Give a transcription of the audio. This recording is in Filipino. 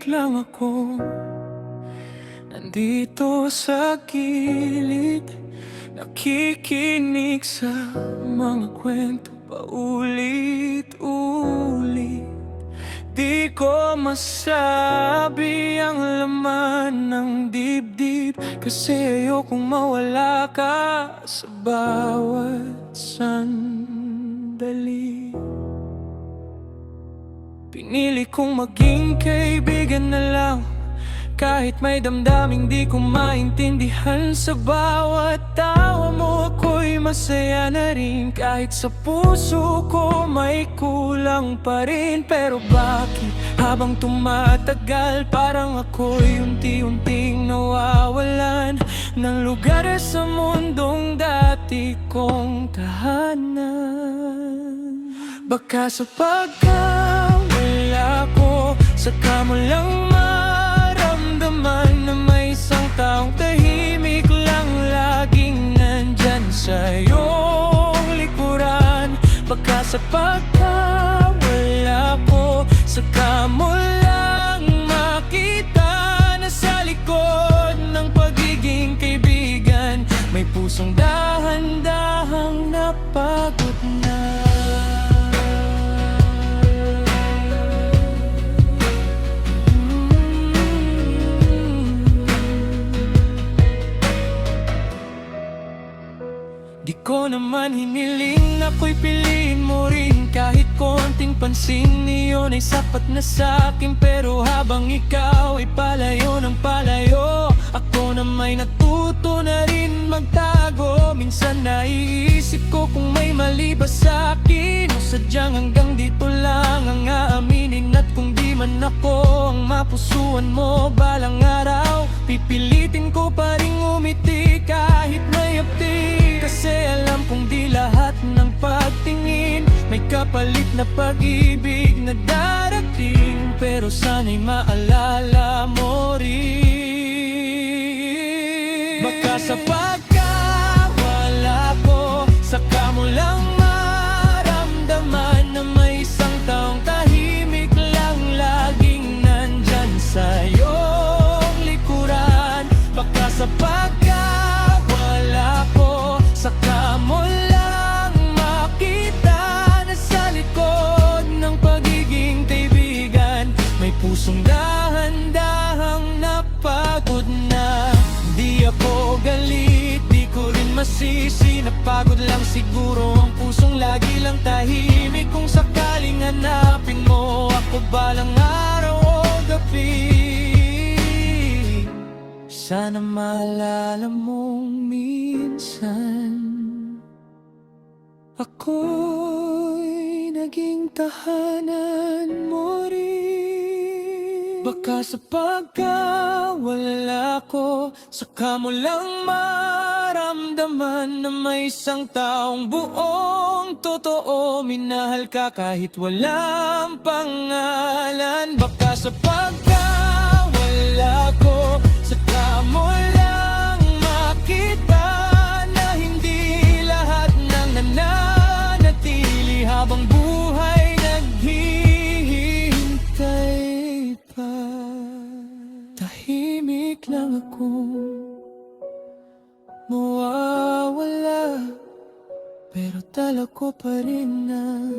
lang ako nandito sa gilid, nakikinig sa mga kwento paulit-ulit. Di ko masabi ang laman ng dibdib, kasi ayokong mawala ka sa bawat sandali. Pinili kong maging kaibigan na lang, kahit may damdaming di ko maintindihan. Sa bawat tawa mo ako'y masaya na rin, kahit sa puso ko may kulang pa rin. Pero bakit habang tumatagal, parang ako'y unti-unting nawawalan ng lugar sa mundong dati kong tahanan? Baka sa pagkawala ko, saka mo lang maramdaman na may isang taong tahimik lang laging nandyan sa iyong likuran. Baka sa pagkawala ko, saka mo lang makita na sa likod ng pagiging kaibigan may pusong dahan-dahang napagod na. Di ko naman hiniling na ako'y piliin mo rin, kahit konting pansin niyon ay sapat na sa'kin. Pero habang ikaw ay palayo ng palayo, ako na may natuto na rin magtago. Minsan naiisip ko kung may mali ba sa'kin, o sadyang hanggang dito lang ang aaminin. At kung di man ako ang mapusuan mo balang araw, pipilitin ko pa rin umiti kahit may apti. Kasi alam kong di lahat ng pagtingin may kapalit na pag-ibig na darating. Pero sana'y maalala mo rin, baka sa pagkawala ko, saka mo lang maramdaman na may isang taong tahimik lang laging nandyan sa iyong likuran. Baka sa pagkawala ko, saka mo lang makita na sa likod ng pagiging kaibigan may pusong dahan-dahang napagod na. Di ako galit, di ko rin masisi, napagod lang siguro ang pusong lagi lang tahimik. Kung sakaling hanapin mo ako balang araw o gabi, sana maalala mong minsan ako'y naging tahanan mo rin. Baka sa pagkawala ko, saka mo lang maramdaman na may isang taong buong totoo minahal ka kahit walang pangalan. Baka sa pagkawala ko, saka mo lang makita na hindi lahat ng nananatili habang buhay naghihintay pa. Tahimik lang akong mawawala, pero dala ko pa rin ang